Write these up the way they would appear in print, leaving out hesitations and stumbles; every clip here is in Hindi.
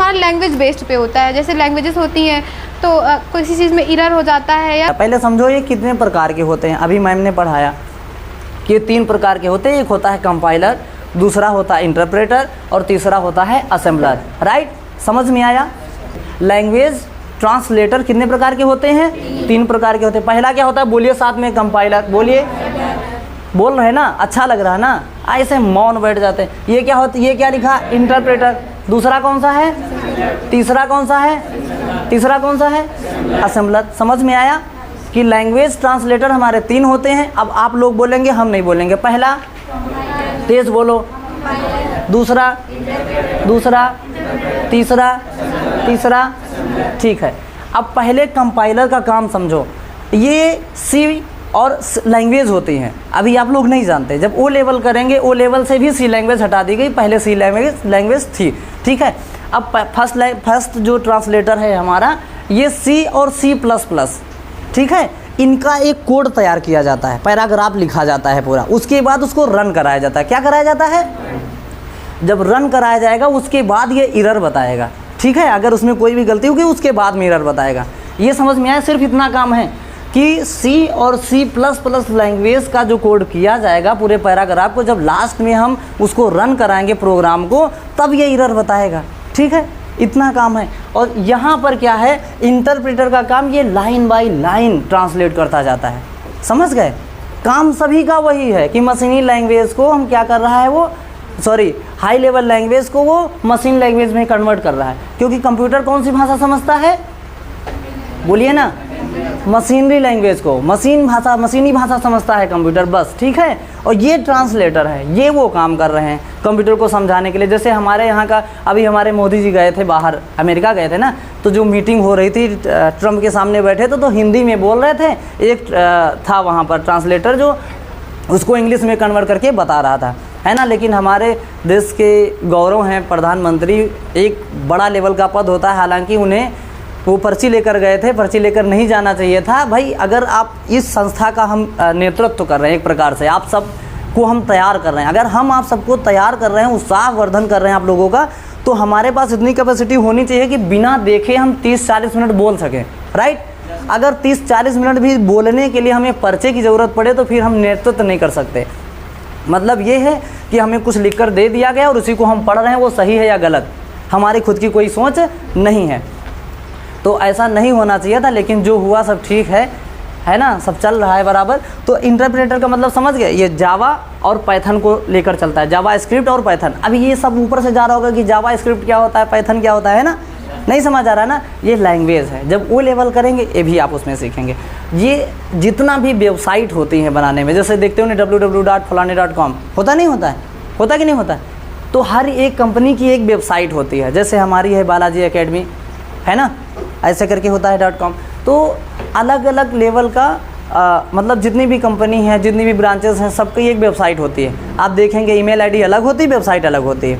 हमारा लैंग्वेज बेस्ड पे होता है। जैसे लैंग्वेजेस होती हैं तो किसी चीज़ में एरर हो जाता है या पहले समझो ये कितने प्रकार के होते हैं। अभी मैम ने पढ़ाया कि 3 प्रकार के होते हैं। एक होता है कंपाइलर, दूसरा होता है इंटरप्रेटर और तीसरा होता है असेंबलर। राइट, समझ में आया। लैंग्वेज ट्रांसलेटर कितने प्रकार के होते हैं? 3 प्रकार के होते हैं। पहला क्या होता है? बोलिए साथ में, कंपाइलर। बोलिए, बोल रहे हैं ना, अच्छा लग रहा है ना, ऐसे मौन बैठ जाते हैं। ये क्या होता है? ये क्या लिखा? इंटरप्रेटर। दूसरा कौन सा है? तीसरा कौन सा है? तीसरा कौन सा है? असेंबलर। समझ में आया कि लैंग्वेज ट्रांसलेटर हमारे 3 होते हैं। अब आप लोग बोलेंगे, हम नहीं बोलेंगे। पहला, तेज बोलो। दूसरा, तीसरा, ठीक है। अब पहले कंपाइलर का काम समझो। ये सी और लैंग्वेज होती हैं, अभी आप लोग नहीं जानते। जब ओ लेवल करेंगे, ओ लेवल से भी सी लैंग्वेज हटा दी गई, पहले सी लैंग्वेज थी। ठीक है। अब फर्स्ट जो ट्रांसलेटर है हमारा, ये सी और C++। ठीक है। इनका एक कोड तैयार किया जाता है, पैराग्राफ लिखा जाता है पूरा। उसके बाद उसको रन कराया जाता है। क्या कराया जाता है? जब रन कराया जाएगा उसके बाद ये एरर बताएगा। ठीक है। अगर उसमें कोई भी गलती होगी उसके बाद में एरर बताएगा। ये समझ में आया। सिर्फ इतना काम है कि सी और C++ लैंग्वेज का जो कोड किया जाएगा पूरे पैराग्राफ को, जब लास्ट में हम उसको रन कराएंगे प्रोग्राम को, तब ये एरर बताएगा। ठीक है। इतना काम है। और यहाँ पर क्या है? इंटरप्रेटर का काम ये लाइन बाय लाइन ट्रांसलेट करता जाता है। समझ गए? काम सभी का वही है कि मशीनी लैंग्वेज को हम क्या कर रहा है, वो हाई लेवल लैंग्वेज को वो मशीन लैंग्वेज में कन्वर्ट कर रहा है। क्योंकि कंप्यूटर कौन सी भाषा समझता है? बोलिए ना, मशीनरी लैंग्वेज को, मशीनी भाषा समझता है कंप्यूटर, बस। ठीक है। और ये ट्रांसलेटर है, ये वो काम कर रहे हैं कंप्यूटर को समझाने के लिए। जैसे हमारे यहाँ का, अभी हमारे मोदी जी गए थे बाहर, अमेरिका गए थे ना, तो जो मीटिंग हो रही थी, ट्रम्प के सामने बैठे थे, तो हिंदी में बोल रहे थे। एक था वहाँ पर ट्रांसलेटर जो उसको इंग्लिश में कन्वर्ट करके बता रहा था, है ना। लेकिन हमारे देश के गौरव हैं प्रधानमंत्री, एक बड़ा लेवल का पद होता है, हालांकि उन्हें वो पर्ची लेकर गए थे, पर्ची लेकर नहीं जाना चाहिए था। भाई, अगर आप इस संस्था का हम नेतृत्व कर रहे हैं, एक प्रकार से आप सब को हम तैयार कर रहे हैं, अगर हम आप सबको तैयार कर रहे हैं, उत्साहवर्धन कर रहे हैं आप लोगों का, तो हमारे पास इतनी कैपेसिटी होनी चाहिए कि बिना देखे हम 30-40 मिनट बोल सकें। राइट। अगर 30-40 मिनट भी बोलने के लिए हमें पर्चे की ज़रूरत पड़े तो फिर हम नेतृत्व नहीं कर सकते। मतलब ये है कि हमें कुछ लिखकर दे दिया गया और उसी को हम पढ़ रहे हैं, वो सही है या गलत, हमारी खुद की कोई सोच नहीं है। तो ऐसा नहीं होना चाहिए था, लेकिन जो हुआ सब ठीक है ना, सब चल रहा है बराबर। तो इंटरप्रेटर का मतलब समझ गए, ये जावा और पाइथन को लेकर चलता है, जावा स्क्रिप्ट और पाइथन। अभी ये सब ऊपर से जा रहा होगा कि जावा स्क्रिप्ट क्या होता है, पाइथन क्या होता है ना, नहीं समझ आ रहा ना। ये लैंग्वेज है, जब वो लेवल करेंगे ये भी आप उसमें सीखेंगे। ये जितना भी वेबसाइट होती हैं बनाने में, जैसे देखते हो ना www.फलाने.com, होता नहीं होता है, होता कि नहीं होता है? तो हर एक कंपनी की एक वेबसाइट होती है। जैसे हमारी है बालाजी एकेडमी, है ना, ऐसे करके होता है .com। तो अलग अलग लेवल का मतलब जितनी भी कंपनी है, जितनी भी ब्रांचेस हैं, सबकी एक वेबसाइट होती है। आप देखेंगे ईमेल आईडी अलग होती है, वेबसाइट अलग होती है।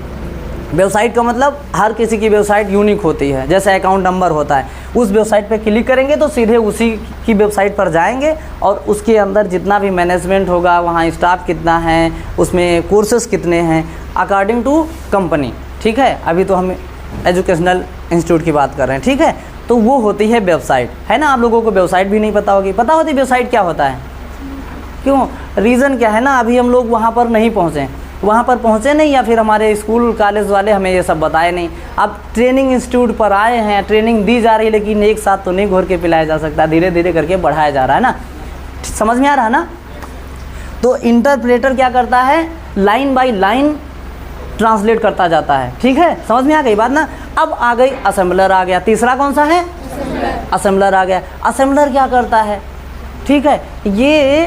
वेबसाइट का मतलब हर किसी की वेबसाइट यूनिक होती है। जैसे अकाउंट नंबर होता है, उस वेबसाइट पे क्लिक करेंगे तो सीधे उसी की वेबसाइट पर जाएंगे और उसके अंदर जितना भी मैनेजमेंट होगा, वहाँ स्टाफ कितना है, उसमें कोर्सेस कितने हैं, अकॉर्डिंग टू कंपनी। ठीक है। अभी तो हम एजुकेशनल इंस्टीट्यूट की बात कर रहे हैं। ठीक है। तो वो होती है वेबसाइट, है ना। आप लोगों को वेबसाइट भी नहीं पता होगी, पता होती वेबसाइट क्या होता है? क्यों? रीज़न क्या है ना, अभी हम लोग वहाँ पर नहीं पहुँचे, वहाँ पर पहुँचे नहीं, या फिर हमारे स्कूल कॉलेज वाले हमें ये सब बताए नहीं। अब ट्रेनिंग इंस्टीट्यूट पर आए हैं, ट्रेनिंग दी जा रही है, लेकिन एक साथ तो नहीं घोर के पिलाया जा सकता, धीरे धीरे करके बढ़ाया जा रहा है ना। समझ में आ रहा है ना। तो इंटरप्रेटर क्या करता है? लाइन बाय लाइन ट्रांसलेट करता जाता है। ठीक है। समझ में आ गई बात ना। अब आ गई असेंबलर, आ गया। तीसरा कौन सा है? असेंबलर आ गया। असेंबलर क्या करता है? ठीक है। ये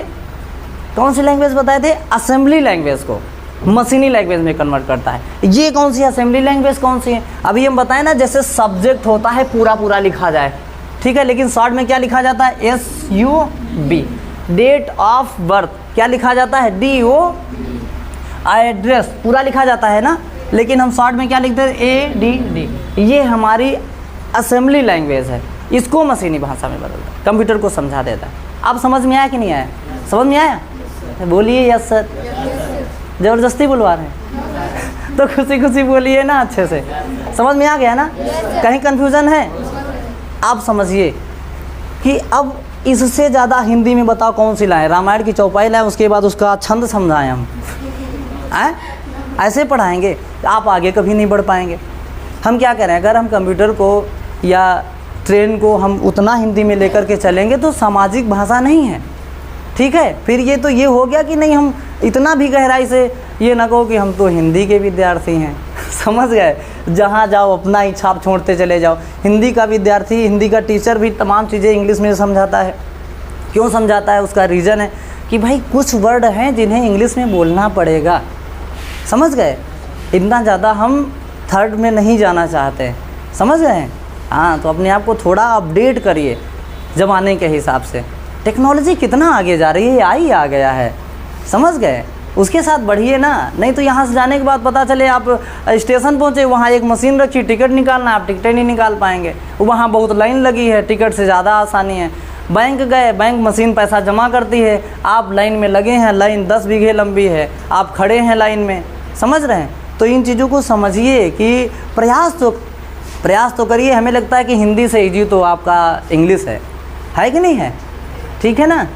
कौन सी लैंग्वेज बताए थे? असेंबली लैंग्वेज को मशीनी लैंग्वेज में कन्वर्ट करता है। ये कौन सी असेंबली लैंग्वेज कौन सी है? अभी हम बताएं ना, जैसे सब्जेक्ट होता है पूरा लिखा जाए, ठीक है, लेकिन शॉर्ट में क्या लिखा जाता है? SUB। डेट ऑफ बर्थ क्या लिखा जाता है? DO। एड्रेस पूरा लिखा जाता है ना, लेकिन हम शॉर्ट में क्या लिखते हैं? ADD। ये हमारी असेंबली लैंग्वेज है, इसको मशीनी भाषा में बदलता है, कंप्यूटर को समझा देता है। आप समझ में आया कि नहीं आया? समझ में आया? बोलिए यस सर। ज़बरदस्ती बुलवा रहे हैं तो खुशी खुशी बोलिए ना अच्छे से। समझ में आ गया ना? कहीं कन्फ्यूज़न है? आप समझिए कि अब इससे ज़्यादा हिंदी में बताओ कौन सी लाएँ? रामायण की चौपाई लाएँ, उसके बाद उसका छंद समझाएँ हम? ऐसे पढ़ाएंगे आप आगे कभी नहीं बढ़ पाएंगे। हम क्या करें, अगर हम कंप्यूटर को या ट्रेन को हम उतना हिंदी में लेकर के चलेंगे तो सामाजिक भाषा नहीं है, ठीक है। फिर ये तो ये हो गया कि नहीं, हम इतना भी गहराई से ये ना कहो कि हम तो हिंदी के विद्यार्थी हैं। समझ गए? जहाँ जाओ अपना ही छाप छोड़ते चले जाओ। हिंदी का विद्यार्थी, हिंदी का टीचर भी तमाम चीज़ें इंग्लिश में समझाता है। क्यों समझाता है? उसका रीज़न है कि भाई कुछ वर्ड हैं जिन्हें इंग्लिश में बोलना पड़ेगा। समझ गए? इतना ज़्यादा हम थर्ड में नहीं जाना चाहते, समझ गए? हाँ, तो अपने आप को थोड़ा अपडेट करिए ज़माने के हिसाब से। टेक्नोलॉजी कितना आगे जा रही है, AI आ गया है, समझ गए? उसके साथ बढ़िए ना। नहीं तो यहाँ से जाने के बाद पता चले आप स्टेशन पहुँचे, वहाँ एक मशीन रखी, टिकट निकालना, आप टिकटें नहीं निकाल पाएंगे, वहाँ बहुत लाइन लगी है, टिकट से ज़्यादा आसानी है। बैंक गए, बैंक मशीन पैसा जमा करती है, आप लाइन में लगे हैं, लाइन 10 बीघे लंबी है, आप खड़े हैं लाइन में, समझ रहे हैं? तो इन चीज़ों को समझिए कि प्रयास तो करिए। हमें लगता है कि हिंदी से ईजी तो आपका इंग्लिश है कि नहीं है? ठीक है ना?